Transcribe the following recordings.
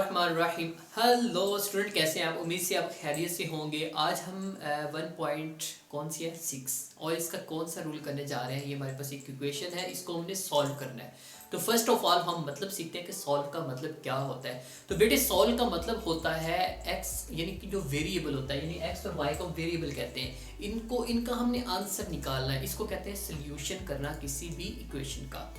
बिस्मिल्लाहिर्रहमानिर्रहीम। Hello student, कैसे हैं आप? उम्मीद से आप खैरियत से होंगे। आज हम 1 पॉइंट कौन सी है 6 और इसका कौन सा रूल करने जा रहे हैं। ये हमारे पास एक इक्वेशन है, इसको हमने सॉल्व करना है। तो फर्स्ट ऑफ ऑल हम मतलब सीखते हैं कि सॉल्व का मतलब क्या होता है। तो बेटे सॉल्व का मतलब होता है एक्स यानी कि जो वेरिएबल होता है, यानी एक्स और वाई को वेरिएबल कहते हैं। इनका हमने आंसर निकालना है। इसको कहते हैं सोल्यूशन करना किसी भी इक्वेशन का।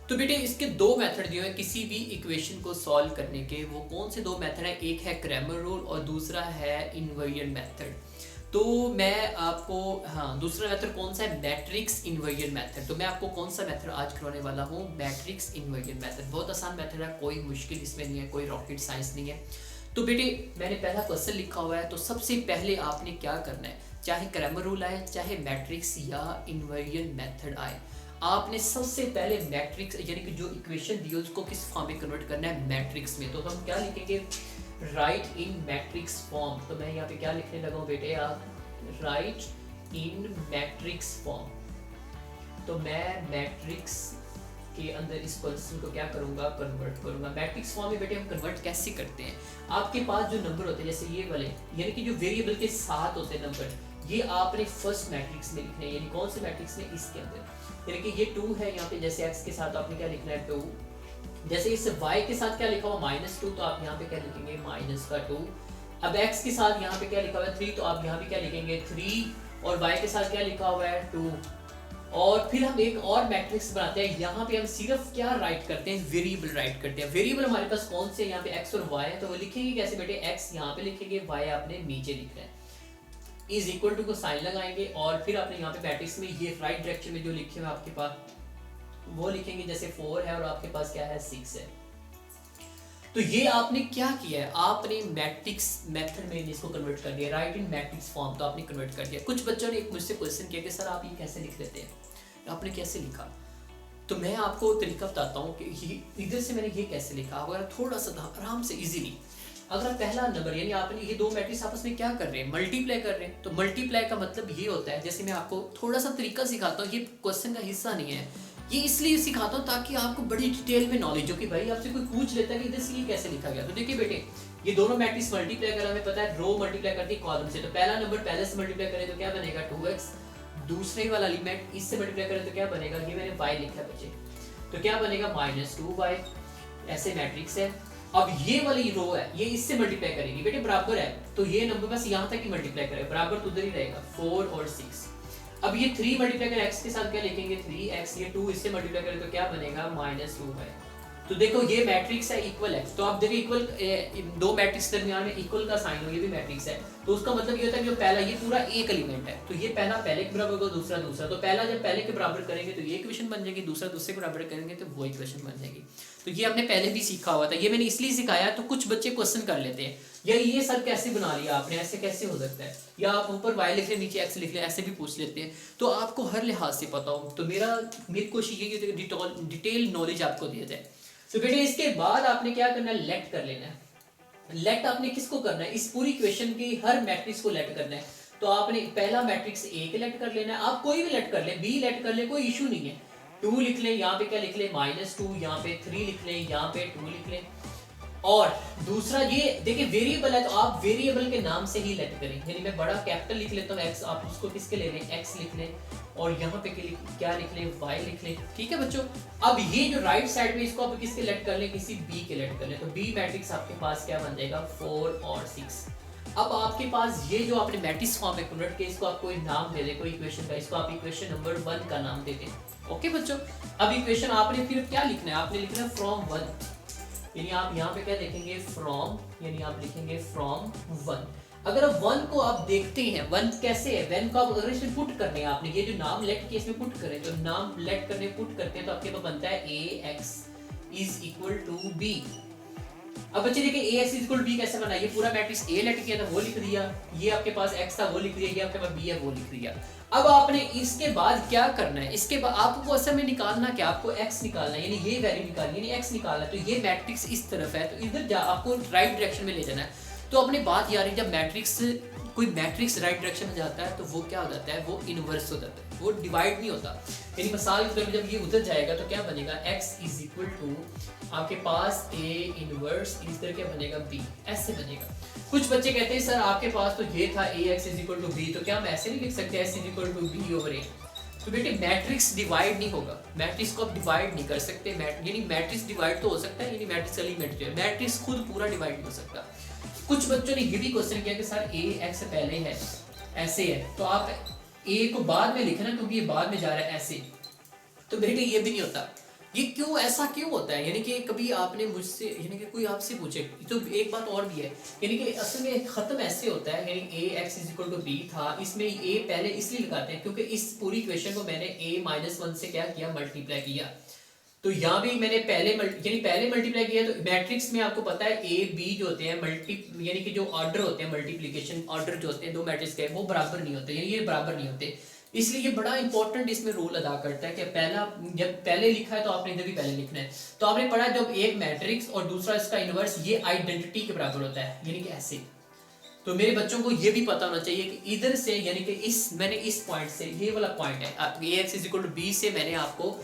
तो बेटे इसके दो मेथड दिए हैं किसी भी इक्वेशन को सॉल्व करने के। वो कौन से दो मेथड हैं? एक है क्रैमर रूल और दूसरा है इन्वर्जन मेथड। तो मैं आपको दूसरा मेथड कौन सा है? Matrix inversion method. तो मैं आपको कौन सा मेथड आज करवाने वाला हूँ? Matrix inversion method. बहुत आसान मेथड है, कोई मुश्किल इसमें नहीं है, कोई रॉकेट साइंस नहीं है। तो बेटे मैंने पहला क्वेश्चन लिखा हुआ है। तो सबसे पहले आपने क्या करना है, चाहे क्रैमर रूल आए, चाहे मैट्रिक्स या इन्वर्जन मेथड आए, आपने सबसे पहले मैट्रिक्स यानी कि जो इक्वेशन दी है उसको किस फॉर्म में कन्वर्ट करना है? मैट्रिक्स में। तो हम क्या लिखेंगे? राइट इन मैट्रिक्स फॉर्म। तो मैं यहाँ पे क्या लिखने लगा हूँ बेटे? आप राइट इन मैट्रिक्स फॉर्म। तो मैं मैट्रिक्स के अंदर इस क्वेश्चन को क्या करूँगा? कन्वर्ट करूँगा। मैट्रिक्स फॉर्म में बेटे हम कन्वर्ट कैसे करते हैं? आपके पास जो नंबर होते हैं जैसे ये वाले, यानी कि जो वेरिएबल के साथ होते हैं नंबर, ये आपने फर्स्ट मैट्रिक्स में लिखने हैं। यानी कौन से मैट्रिक्स में? इसके अंदर। यानी कि ये 2 है, यहाँ पे जैसे x के साथ आपने क्या लिखना है? 2। जैसे इस y के साथ क्या लिखा हुआ? -2, तो आप यहाँ पे क्या लिखेंगे? -2। अब x के साथ यहाँ पे क्या लिखा हुआ है? 3, तो आप यहाँ पे क्या लिखेंगे? 3। और y के साथ क्या लिखा हुआ है? 2। और फिर हम एक और मैट्रिक्स बनाते हैं। यहाँ पे हम सिर्फ क्या राइट करते हैं? वेरिएबल राइट करते हैं। वेरिएबल हमारे पास कौन से? यहाँ पे x और y है। तो वो लिखेंगे कैसे बेटे? x यहाँ पे लिखेंगे, y आपने नीचे लिखना है। इज इक्वल टू को साइन लगाएंगे और फिर आपने यहाँ पे मैट्रिक्स में ये राइट डायरेक्शन में जो लिखे हुए आपके पास वो लिखेंगे। जैसे 4 है और आपके पास क्या है? 6 है। तो ये आपने क्या किया है? आपने मैट्रिक्स मेथड में इसको कन्वर्ट कर दिया, राइट इन मैट्रिक्स फॉर्म। तो आपने कन्वर्ट कर दिया। कुछ बच्चों ने एक मुझसे क्वेश्चन किया कि सर आप ये कैसे लिख लेते हैं, आपने कैसे लिखा? तो मैं आपको तरीका बताता हूँ कि इधर से मैंने ये कैसे लिखा। अगर थोड़ा सा आराम से इजीली, अगर पहला नंबर यानी आपने ये दो मैट्रिक्स आपस में क्या कर रहे हैं? मल्टीप्लाई कर रहे हैं। तो मल्टीप्लाई का मतलब ये होता है, जैसे मैं आपको थोड़ा सा तरीका सिखाता हूँ, ये क्वेश्चन का हिस्सा नहीं है, ये इसलिए सिखाता हूँ ताकि आपको बड़ी डिटेल में नॉलेज हो कि भाई आपसे कोई पूछ लेता है कि इधर से ये कैसे लिखा गया। तो देखिए बेटे, ये दोनों मैट्रिक्स मल्टीप्लाई कर, हमें पता है रो मल्टीप्लाई करती है कॉलम से। तो पहला नंबर पहले से मल्टीप्लाई करें तो क्या बनेगा? 2x। दूसरे वाला एलिमेंट इससे मल्टीप्लाई करें तो क्या बनेगा? ये मैंने y लिखा है बच्चे, तो क्या बनेगा? -2y। ऐसे मैट्रिक्स है। अब ये वाली रो है, ये इससे मल्टीप्लाई करेगी बेटे, बराबर है। तो ये नंबर बस यहाँ तक ही मल्टीप्लाई करेगा, बराबर तो उधर ही रहेगा, 4 और 6। अब ये 3 मल्टीप्लाई करें x के साथ क्या लिखेंगे? 3x। ये 2 इससे मल्टीप्लाई करें तो क्या बनेगा? -2y। तो देखो ये मैट्रिक्स है, इक्वल है। तो आप देखो इक्वल, दो मैट्रिक्स के दरमियान में इक्वल का साइन हो, ये भी मैट्रिक्स है। तो उसका मतलब ये होता है कि जो पहला, ये पूरा एक एलिमेंट है, तो ये पहला पहले के बराबर होगा, दूसरा दूसरा। तो पहला जब पहले के बराबर करेंगे तो ये इक्वेशन बन जाएगी, दूसरा दूसरे के बराबर करेंगे तो वो इक्वेशन बन जाएगी। तो ये हमने पहले भी सीखा हुआ था, ये मैंने इसलिए सिखाया। तो कुछ बच्चे क्वेश्चन कर लेते हैं, या ये सब कैसे बना लिया आपने, ऐसे कैसे हो सकता है? या आप ऊपर y लिख ले, नीचे x लिख ले, ऐसे भी पूछ लेते हैं। तो आपको हर लिहाज से पता हो। तो मेरी कोशिश ये है कि डिटेल नॉलेज आपको दिया जाए। तो बेटे इसके बाद आपने क्या करना है? लेट कर लेना है। लेट आपने किसको करना है? इस पूरी इक्वेशन की हर मैट्रिक्स को लेट करना है। तो आपने पहला मैट्रिक्स A के लेट कर लेना है। आप कोई भी लेट कर ले, B लेट कर ले, कोई इशू नहीं है। 2 लिख ले, यहाँ पे क्या लिख ले? -2। यहाँ पे 3 लिख ले, यहाँ पे 2 लिख ले। और दूसरा ये देखिए वेरिएबल है, तो आप वेरिएबल के नाम से ही लेट करें। यानी मैं बड़ा कैपिटल लिख लेता हूँ x, आप उसको किसके ले लें? x लिख लें। और यहाँ पे क्या लिख लें? y लिख लें। ठीक है बच्चों। अब ये जो राइट साइड में, इसको आप किसके लेट कर लें? किसी b के लेट कर लें। तो b मैट्रिक्स आपके पास क्या बन जाएगा? 4 और 6। अब आपके पास ये जो आपने मैट्रिक्स फॉर्म में कन्वर्ट किया, इसको आप कोई नाम दे दें, कोई इक्वेशन का, इसको आप इक्वेशन नंबर 1 का नाम दे दें। ओके बच्चों। अब इक्वेशन आपने फिर क्या लिखना है? आपने लिखना है फ्रॉम 1। यानी आप यहाँ पे क्या देखेंगे? फ्रॉम, यानी आप लिखेंगे फ्रॉम 1। अगर आप 1 को आप देखते हैं, 1 कैसे है? 1 को आप अगर इसमें पुट करने हैं, आपने ये जो नाम लेट किया इसमें पुट करें, तो नाम लेट करने पुट करते हैं तो आपके पास बनता है ax is equal to b। अब बच्चे देखिए ax is equal to b कैसे बना? ये पूरा मैट्रिक्स A लेट किया था, वो लिख दिया। ये आपके पास x था, वो लिख दिया। ये आपके पास b है, वो लिख दिया। अब आपने इसके बाद क्या करना है? इसके बाद आपको असल में निकालना क्या? आपको x निकालना है, यानी ये वैल्यू निकालनी है, यानी x निकालना है। तो ये मैट्रिक्स इस तरफ है, तो इधर आपको राइट डायरेक्शन में ले जाना है। तो अपनी बात यार, जब मैट्रिक्स कोई मैट्रिक्स राइट डायरेक्शन में जाता है तो वो क्या हो जाता है, वो इनवर्स हो जाता है, वो डिवाइड नहीं होता। यानी मिसाल के तौर पर जब ये उधर जाएगा तो क्या बनेगा, x इज इक्वल टू आपके पास a इनवर्स इधर क्या बनेगा b, ऐसे बनेगा। कुछ बच्चे कहते हैं सर आपके पास तो ये था ax is equal to b, तो क्या हम ऐसे नहीं लिख सकते s is equal to b over a। तो बेटे मैट्रिक्स डिवाइड नहीं होगा, मैट्रिक्स को आप डिवाइड नहीं कर सकते। यानी मैट्रिक्स डिवाइड तो हो सकता है, यानी मैट्रिक्स एलिमेंट जो है, मैट्रिक्स खुद पूरा डिवाइड नहीं हो सकता। कुछ बच्चों ने ये भी क्वेश्चन किया कि सर a x पहले है ऐसे है तो आप a को बाद में लिखना क्योंकि ये बाद में जा रहा है ऐसे, तो बेटे ये भी नहीं होता। ये क्यों, ऐसा क्यों होता है? यानी कि कभी आपने मुझसे, यानी कि कोई आपसे पूछे तो एक बात और भी है, यानी कि असल में खत्म ऐसे होता है, यानी a x is equal to b था, इसमें a पहले इसलिए लगाते हैं क्योंकि इस पूरी इक्वेशन को मैंने a-1 से क्या किया, मल्टीप्लाई किया। तो यहाँ भी मैंने पहले मल्टीप्लाई किया। तो मैट्रिक्स में आपको पता है a b जो होते हैं यानी कि जो ऑर्डर होते हैं, मल्टीप्लिकेशन ऑर्डर जो होते हैं दो मैट्रिक्स के, वो बराबर नहीं होते, यानी ये बराबर नहीं होते। इसलिए ये बड़ा इंपॉर्टेंट इसमें रोल अदा करता है कि पहला, जब पहले लिखा है तो आपने इधर भी पहले लिखना है। तो आपने पढ़ा जब एक मैट्रिक्स और दूसरा इसका इनवर्स ये आइडेंटिटी के बराबर होता है, यानी कि ऐसे। तो मेरे बच्चों को ये भी पता होना चाहिए कि इधर से, यानी कि मैंने इस पॉइंट से, ये वाला पॉइंट है ax is equal to b से मैंने आपको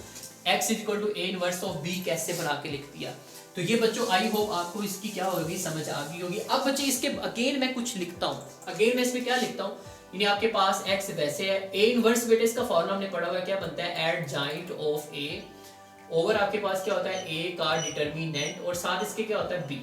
x is equal to a inverse of b कैसे बना के लिख दिया। तो ये बच्चों आई होप आपको इसकी क्या होगी, समझ आ गई होगी। अब बच्चे इसके अगेन मैं कुछ लिखता हूँ, अगेन मैं इसमें क्या लिखता हूँ, यानी आपके पास x वैसे है, a इनवर्स बेटे इसका फॉर्मूला हमने पढ़ा हुआ है, क्या बनता है, एडजॉइंट ऑफ a ओवर आपके पास क्या होता है, a का डिटरमिनेंट और साथ इसके क्या होता है b।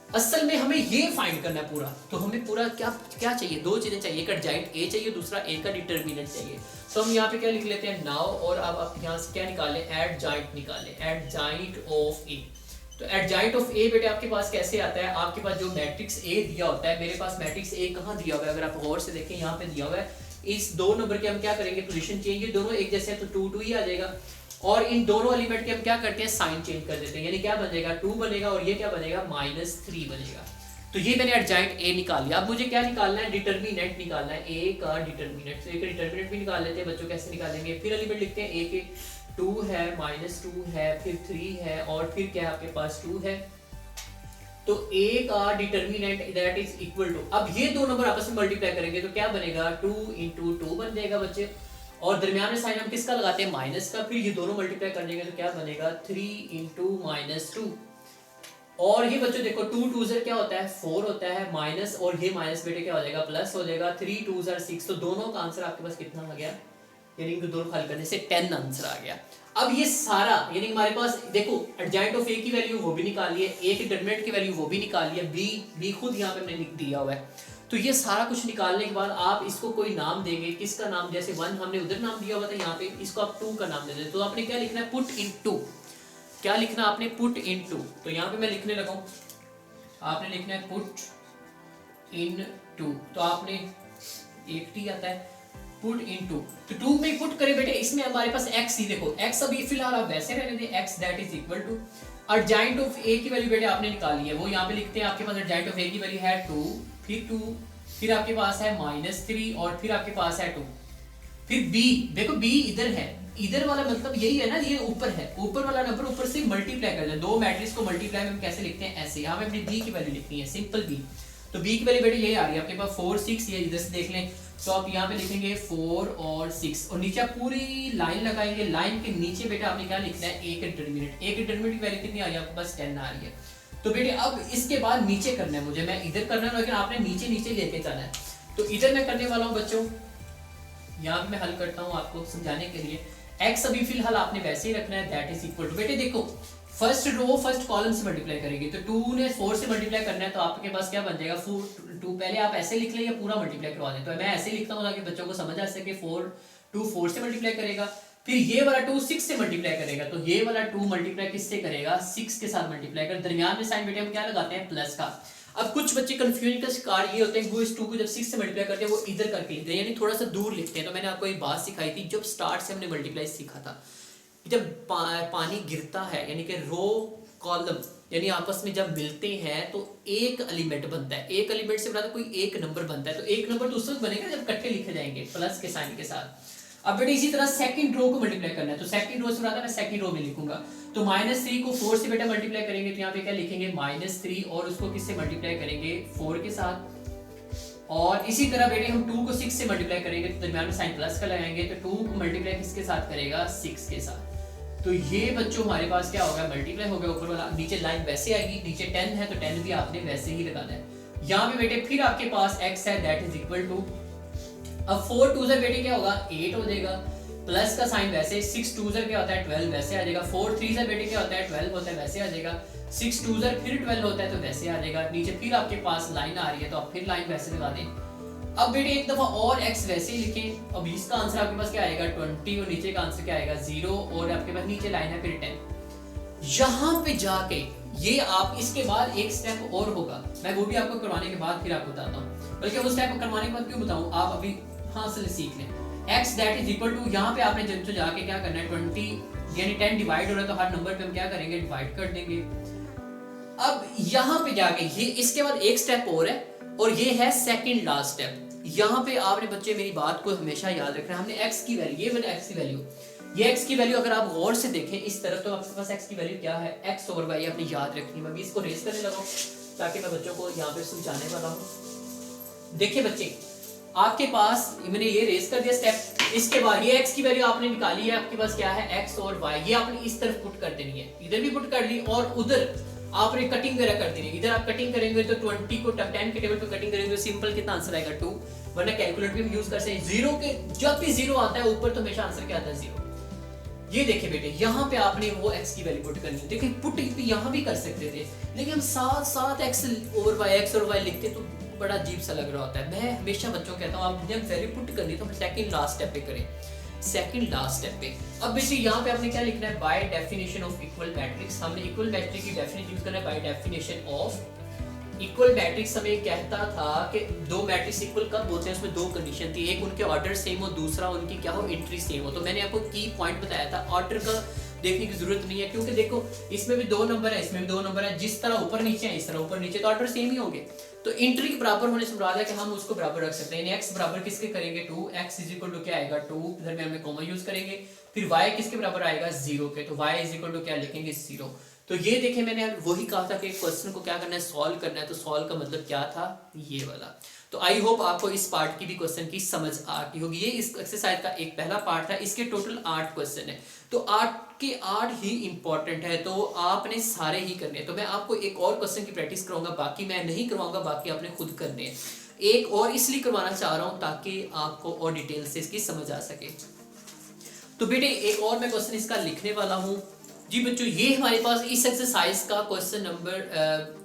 असल में हमें ये फाइंड करना है पूरा, तो हमें पूरा क्या चाहिए, दो चीजें चाहिए, एक एडजॉइंट a चाहिए, दूसरा a का डिटरमिनेंट चाहिए। तो हम यहाँ पे क्या लिख लेते हैं, नाउ, और अब आप यहाँ से क्या निकालें, एडजॉइंट निकालें, एडजॉइंट ऑफ a। तो एडजॉइंट ऑफ a बेटे आपके पास कैसे आता है, आपके पास जो मैट्रिक्स a दिया होता है, मेरे पास मैट्रिक्स a कहाँ दिया हुआ है, अगर आप गौर से देखें यहाँ पे दिया हुआ है, इस दो नंबर के हम क्या करेंगे, पोजीशन चेंज, ये दोनों एक जैसे है तो 2 2 ही आ जाएगा, और इन दोनों एलिमेंट के हम क्या करते हैं, साइन चेंज कर देते हैं, यानी क्या बनेगा, 2 बनेगा और ये क्या बनेगा, -3 बनेगा। तो ये मैंने एडजॉइंट a निकाल लिया। अब मुझे क्या निकालना है, डिटरमिनेंट निकालना है, a का डिटरमिनेंट। तो a का डिटरमिनेंट भी निकाल लेते हैं बच्चों, कैसे निकालेंगे, फिर एलिमेंट लिखते हैं, a के 2 है, -2 है, फिर 3 है, और फिर क्या आपके पास 2 है। तो a का determinant that is equal to, अब ये दो नंबर आपस में मल्टीप्लाई करेंगे तो क्या बनेगा, 2 × 2 बन जाएगा बच्चे, और दरमियान में साइन हम किसका लगाते हैं, माइनस का, फिर ये दोनों मल्टीप्लाई कर देंगे तो क्या बनेगा, 3 × -2। और ये बच्चों देखो 2 2 से क्या होता है, 4 होता है, माइनस और ये माइनस बेटे क्या हो जाएगा, प्लस हो जाएगा, 3 2 6। तो दोनों का आंसर आपके पास कितना आ गया, यानी कि दोनों हल करने से 10 आंसर आ गया। अब ये सारा, यानी हमारे पास देखो एडजॉइंट ऑफ a की वैल्यू वो भी निकाल है, a के डिटरमिनेंट की वैल्यू वो भी निकाल है, b खुद यहाँ पे हमने लिख दिया हुआ है। तो ये सारा कुछ निकालने के बाद आप इसको कोई नाम देंगे, किसका नाम, जैसे 1 हमने उधर नाम दिया हुआ था, यहाँ पे इसको आप 2 का नाम दे दें। तो आपने क्या लिखना है, पुट इन 2, क्या लिखना आपने, पुट इन 2। तो यहाँ पे मैं लिखने लगा हूँ, आपने लिखना है पुट इन 2, तो आपने एक टी आता है, पुट इन 2, तो 2 में पुट करें बेटे, इसमें हमारे पास x ही देखो, x अभी फिलहाल आप वैसे रहने दें, x that is equal to adjoint of a की वैल्यू बेटे आपने निकाली है, वो यहाँ पे लिखते हैं, आपके पास एडजॉइंट ऑफ a की वैल्यू है 2, फिर 2, फिर आपके पास है -3, और फिर आपके पास है 2, फिर b, देखो b इधर है, इधर वाला मतलब यही है ना, ये ऊपर है, ऊपर वाला नंबर ऊपर से मल्टीप्लाई कर दे, दो मैट्रिक्स को मल्टीप्लाई में हम कैसे लिखते हैं, ऐसे। यहाँ पे अपनी b की वैल्यू लिखनी है, सिंपल b। तो b की वैल्यू बेटे यही आ रही है आपके पास 4 6, ये इधर से देख लें, तो आप यहाँ पे लिखेंगे 4 और 6, और नीचे पूरी लाइन लगाएंगे, लाइन के नीचे बेटा आपने क्या लिखना है, a के डिटरमिनेंट, a के डिटरमिनेंट की वैल्यू कितनी आ रही है आपके पास, 10 आ रही है। तो बेटे अब इसके बाद नीचे करना है मुझे, मैं इधर करना है लेकिन आपने नीचे नीचे लेके जाना है। तो इधर मैं करने वाला हूँ बच्चों, यहाँ पे मैं हल करता हूँ आपको समझाने के लिए। x अभी फिलहाल आपने वैसे ही रखना है, दैट इज इक्वल टू, बेटे देखो फर्स्ट रो फर्स्ट कॉलम से मल्टीप्लाई करेंगे, तो 2 ने 4 से मल्टीप्लाई करना है, तो आपके पास क्या बन जाएगा, 2 पहले आप ऐसे लिख लें या पूरा मल्टीप्लाई करवा दें, तो मैं ऐसे लिखता हूँ ताकि बच्चों को समझ आ सके, 2 4 से मल्टीप्लाई करेगा, फिर ये वाला 2 6 से मल्टीप्लाई करेगा, तो ये वाला 2 मल्टीप्लाई किससे करेगा, 6 के साथ मल्टीप्लाई कर, दरमियान में साइन बेटे हम क्या लगाते हैं, प्लस का। अब कुछ बच्चे कंफ्यूजन का शिकार ये होते हैं, वो इस 2 को जब 6 से मल्टीप्लाई करते हैं वो इधर करके लिखते हैं, यानी थोड़ा सा दूर लिखते हैं। तो मैंने आपको एक बात सिखाई थी जब स्टार्ट से हमने मल्टीप्लाई सीखा था, जब पानी गिरता है यानी कि रो कॉलम यानी आपस में जब मिलते हैं तो एक एलिमेंट बनता है, एक एलिमेंट से बना कोई एक नंबर बनता है, तो एक नंबर तो उस वक्त बनेगा जब इकट्ठे लिखे जाएंगे प्लस के साइन के साथ। अब बेटे इसी तरह सेकंड रो को मल्टीप्लाई करना है, तो सेकंड रो से बनाता है, मैं सेकंड रो में लिखूंगा, तो -3 को 4 से बेटा मल्टीप्लाई करेंगे, तो यहाँ पे क्या लिखेंगे -3, और उसको किससे मल्टीप्लाई करेंगे, 4 के साथ, और इसी तरह बेटे हम 2 को 6 से मल्टीप्लाई करेंगे तो दरम्यान में साइन प्लस का लगाएंगे, तो 2 को मल्टीप्लाई किसके साथ करेगा, 6 के साथ। तो ये बच्चों हमारे पास क्या होगा, मल्टीप्लाई हो गया, ऊपर वाला नीचे लाइन वैसे आएगी, नीचे 10 है तो 10 भी आपने वैसे ही लगाना है। यहाँ पे बेटे फिर आपके पास x है, दैट इज इक्वल टू, अब 4 2 बेटे क्या होगा 8 हो जाएगा, प्लस का साइन वैसे, 6 2 क्या होता है 12 वैसे आ जाएगा, 4 3 बेटे क्या होता है 12 होता है वैसे आ जाएगा, 6 2 फिर 12 होता है तो वैसे आ जाएगा, नीचे फिर आपके पास लाइन आ रही है तो आप फिर लाइन वैसे लगा दें। अब बेटे एक दफा और x वैसे ही लिखें, अब इसका आंसर आपके पास क्या आएगा 20 और नीचे का आंसर क्या आएगा 0 और आपके पास नीचे लाइन है फिर 10। यहाँ पे जाके ये आप इसके बाद एक स्टेप और होगा, मैं वो भी आपको करवाने के बाद फिर आपको बताता हूँ, बल्कि वो स्टेप करवाने के बाद क्यों बताऊँ, आप अभी हासिल सीख लें। x that is equal to, यहाँ पे आपने जब तो जाके क्या करना है 20 यानी 10 डिवाइड हो रहा है तो हर नंबर पे हम क्या करेंगे डिवाइड कर देंगे। अब यहाँ पे जाके ये इसके बाद एक स्टेप और है और ये है सेकंड लास्ट स्टेप। यहाँ पे आपने बच्चे मेरी बात को हमेशा याद रखना है, हमने x की वैल्यू, ये वाला x की वैल्यू, ये x की वैल्यू अगर आप गौर से देखें इस तरफ तो आपके पास x की वैल्यू क्या है x ओवर y, आपने याद रखनी है। मैं भी इसको रेस करने लगा ताकि मैं बच्चों को यहाँ पे समझाने वाला हूँ। देखिए बच्चे आपके पास मैंने ये रेस कर दिया स्टेप, इसके बाद ये x की वैल्यू आपने निकाली है, आपके पास क्या है x और y, ये आपने इस तरफ पुट कर देनी है, इधर भी पुट कर ली और उधर आपने कटिंग वगैरह कर देनी है। इधर आप कटिंग करेंगे तो 20 को 10 के टेबल पे कटिंग करेंगे तो सिंपल कितना आंसर आएगा 2, वरना कैलकुलेटर भी यूज कर सकते हैं। जीरो के जब भी जीरो आता है ऊपर तो हमेशा आंसर क्या आता है 0। ये देखिए बेटे यहाँ पे आपने वो x की वैल्यू पुट करनी है, देखिए पुट यहाँ भी कर सकते थे लेकिन हम साथ साथ x और y लिखते तो बड़ा अजीब सा लग रहा होता है। मैं हमेशा बच्चों को कहता हूँ आप जब वैल्यू पुट करनी तो सेकंड लास्ट स्टेप पे करें, सेकंड लास्ट स्टेप पे। अब बेसिकली यहाँ पे आपने क्या लिखना है, by definition of equal matrix, हमने इक्वल मैट्रिक्स की डेफिनेशन यूज करना है। By definition of equal matrix हमें कहता था कि दो मैट्रिक्स इक्वल कब होते हैं, उसमें दो कंडीशन थी, एक उनके ऑर्डर सेम हो, दूसरा उनकी क्या हो एंट्री सेम हो। तो मैंने आपको की पॉइंट बताया था, ऑर्डर का देखने की जरूरत नहीं है क्योंकि देखो इसमें भी 2 नंबर है, इसमें भी 2 नंबर है, जिस तरह ऊपर नीचे है इस तरह ऊपर नीचे, तो ऑर्डर सेम ही होंगे। तो इंट्री के बराबर होने से मुराद है कि हम उसको बराबर रख सकते हैं। x बराबर किसके करेंगे 2, x इज इक्वल टू क्या आएगा 2, इधर में हमें कॉमा यूज करेंगे, फिर y किसके बराबर आएगा 0 के, तो y इज इक्वल टू क्या लिखेंगे 0। तो ये देखें मैंने वही कहा था कि क्वेश्चन को क्या करना है सॉल्व करना है, तो सॉल्व का मतलब क्या था ये वाला। तो आई होप आपको इस पार्ट की भी क्वेश्चन की समझ आ गई होगी। ये इस एक्सरसाइज का एक पहला पार्ट था, इसके टोटल 8 क्वेश्चन है, तो 8 के 8 ही इंपॉर्टेंट है, तो आपने सारे ही करने हैं। तो मैं आपको एक और क्वेश्चन की प्रैक्टिस कराऊंगा, बाकी मैं नहीं करवाऊंगा, बाकी आपने खुद करने हैं। एक और इसलिए करवाना चाह रहा हूं ताकि आपको और डिटेल से इसकी समझ आ सके। तो बेटे एक और मैं क्वेश्चन इसका लिखने वाला हूँ जी बच्चों। ये हमारे पास इस एक्सरसाइज का क्वेश्चन नंबर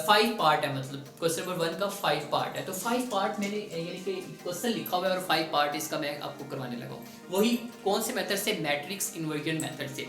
5 पार्ट है, मतलब क्वेश्चन नंबर 1 का 5 पार्ट है। तो 5 पार्ट मैंने यानी कि क्वेश्चन लिखा हुआ है और 5 पार्ट इसका मैं आपको करवाने लगा हूँ। वही कौन से मेथड से, मैट्रिक्स इन्वर्जन मेथड से।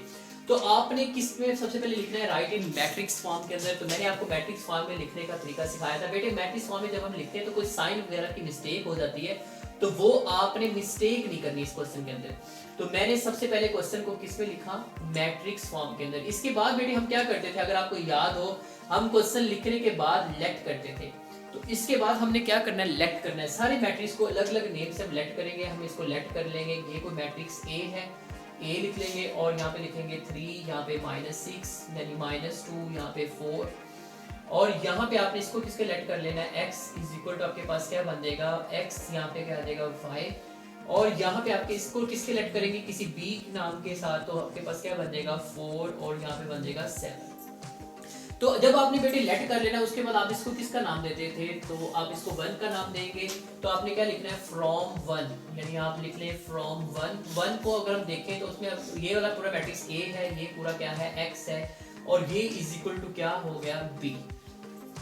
तो आपने किस में सबसे पहले लिखना है, राइट इन मैट्रिक्स फॉर्म के अंदर। तो मैंने आपको मैट्रिक्स फॉर्म में लिखने का तरीका सिखाया था। बेटे मैट्रिक्स फॉर्म में जब हम लिखते हैं तो कोई साइन वगैरह की मिस्टेक हो जाती है, तो वो आपने मिस्टेक नहीं करनी इस क्वेश्चन के अंदर। तो मैंने सबसे पहले क्वेश्चन को किस में लिखा, मैट्रिक्स फॉर्म के अंदर। इसके बाद बेटे हम क्या करते थे, अगर आपको याद हो, हम क्वेश्चन लिखने के बाद लेट करते थे। तो इसके बाद हमने क्या करना है, लेट करना है। सारे मैट्रिक्स को अलग अलग नेम से हम लेट करेंगे, हम इसको लेट कर लेंगे। ये कोई मैट्रिक्स ए है, ए लिख लेंगे और यहाँ पे लिखेंगे 3, यहाँ पे -6 यानी -2, यहाँ पे 4 और यहाँ पे आपने इसको किसके लेट कर लेना है, x इज इक्वल टू आपके पास क्या बन जाएगा, x यहाँ पे क्या आ जाएगा 5 और यहाँ पे आपके इसको किसके लेट करेंगे, किसी b नाम के साथ, तो आपके पास क्या बन जाएगा 4 और यहाँ पे बन जाएगा 7। तो जब आपने बेटे लेट कर लेना उसके बाद आप इसको किसका नाम देते थे, तो आप इसको 1 का नाम देंगे। तो आपने क्या लिखना है, फ्रॉम 1, यानी आप लिख लें फ्रॉम 1 को अगर हम देखें तो उसमें ये वाला पूरा मैट्रिक्स a है, ये पूरा क्या है x है और ये इज इक्वल टू क्या हो गया b।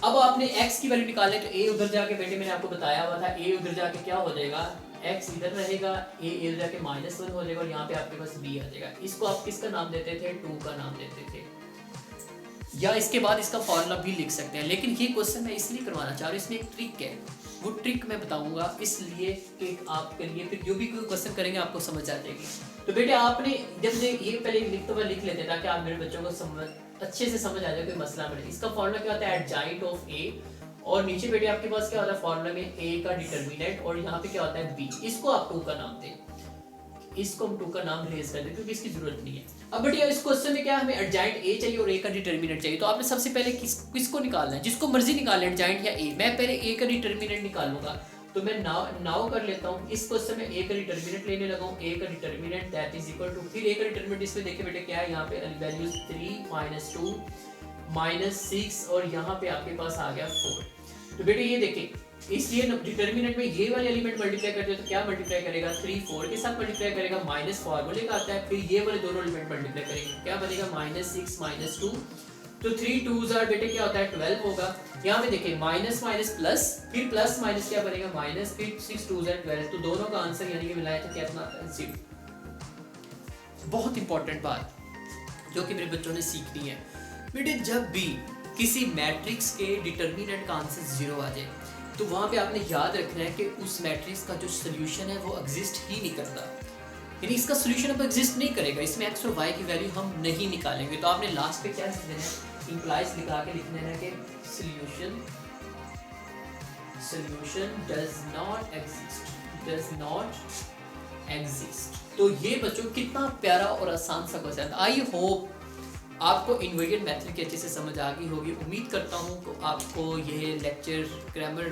अब आपने x की वैल्यू निकालनी, तो a उधर जाके बेटे मैंने आपको बताया हुआ था, a उधर जाके क्या हो जाएगा, x इधर रहेगा, a इधर जाके -1 हो जाएगा और यहाँ पे आपके पास b आ जाएगा। इसको आप किसका नाम देते थे, 2 का नाम देते थे, या इसके बाद इसका फॉर्मूला भी लिख सकते हैं। लेकिन ये क्वेश्चन मैं इसलिए करवाना चाह रहा हूँ, इसमें एक ट्रिक है, वो ट्रिक मैं बताऊंगा इसलिए कि आपके लिए फिर जो भी कोई क्वेश्चन करेंगे आपको समझ आ जाएगी। तो बेटे आपने जब ये पहले लिखते हुए लिख लेते ताकि आप मेरे बच्चों को समझ अच्छे से समझ आ जाए, कोई मसला बने। इसका फॉर्मूला क्या होता है, एडजॉइंट ऑफ ए और नीचे बेटे आपके पास क्या होता है फॉर्मूला में a का डिटरमिनेंट और यहाँ पे क्या होता है b। इसको आप 2 का नाम दें, इसको हम 2 का नाम रेज कर दें क्योंकि इसकी जरूरत नहीं है। अब बेटे इस क्वेश्चन में क्या हमें एडजॉइंट a चाहिए और a का डिटरमिनेंट चाहिए। तो आपने सबसे पहले किसको निकालना है, जिसको मर्जी निकाल लें, एडजॉइंट या a। मैं पहले a का डिटरमिनेंट निकालूंगा तो मैं नाउ कर लेता हूँ। इस क्वेश्चन में ए का डिटर्मिनेंट लेने लगा हूँ। ए का determinant that is equal to, फिर ए का डिटर्मिनेंट इसमें देखिए बेटे क्या है, यहाँ पे वैल्यूज 3 -2 -6 और यहाँ पे आपके पास आ गया 4। तो बेटे ये देखिए, इसलिए डिटर्मिनेंट में ये वाले एलिमेंट मल्टीप्लाई करते हो तो क्या मल्टीप्लाई करेगा, 3 4 के साथ मल्टीप्लाई करेगा, माइनस फॉर्मूले का आता है, फिर ये वाले दोनों एलिमेंट मल्टीप्लाई करेंगे, क्या बनेगा -6 -2, तो 3 2s आर बेटे क्या होता है 12 होगा। यहाँ पे देखिए माइनस माइनस प्लस, फिर प्लस माइनस क्या बनेगा माइनस, फिर 6 2s आर 12, तो दोनों का आंसर यानी कि मिलाया तो क्या आता है 0। बहुत इंपॉर्टेंट बात जो कि मेरे बच्चों ने सीखनी है बेटे, जब भी किसी मैट्रिक्स के डिटर्मिनेंट का आंसर 0 आ जाए तो वहाँ पे आपने याद रखना है कि उस मैट्रिक्स का जो सोल्यूशन है वो एग्जिस्ट ही नहीं करता, यानी इसका सोल्यूशन अब एग्जिस्ट नहीं करेगा, इसमें एक्स और वाई की वैल्यू हम नहीं निकालेंगे। तो आपने लास्ट पे क्या लिख देना है, इंप्लाइज लिखा के लिख देना है कि सोल्यूशन डज नॉट एग्जिस्ट। तो ये बच्चों कितना प्यारा और आसान सा क्वेश्चन था। आई होप आपको इन्वेरिएंट मेथड की अच्छे से समझ आ गई होगी। उम्मीद करता हूँ कि आपको ये lecture grammar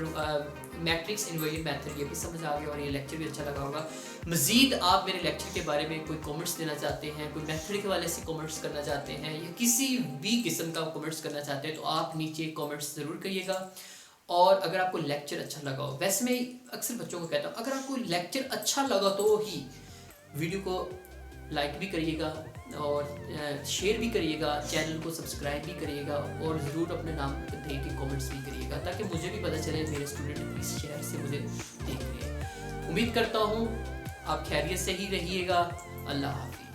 matrix invariant method ये भी समझ आ गया और ये लेक्चर भी अच्छा लगा होगा। मज़ीद आप मेरे लेक्चर के बारे में कोई कमेंट्स देना चाहते हैं, कोई मेथड के वाले से कमेंट्स करना चाहते हैं या किसी भी किस्म का कमेंट्स करना चाहते हैं तो आप नीचे कमेंट्स ज़रूर करिएगा। और अगर आपको लेक्चर अच्छा लगा हो, वैसे मैं अक्सर बच्चों को कहता हूँ अगर आपको लेक्चर अच्छा लगा तो ही वीडियो को लाइक भी करिएगा और शेयर भी करिएगा, चैनल को सब्सक्राइब भी करिएगा और ज़रूर अपने नाम दे के कमेंट्स भी करिएगा ताकि मुझे भी पता चले मेरे स्टूडेंट इस शहर से मुझे देख रहे हैं। उम्मीद करता हूँ आप खैरियत से ही रहिएगा। अल्लाह हाफिज़।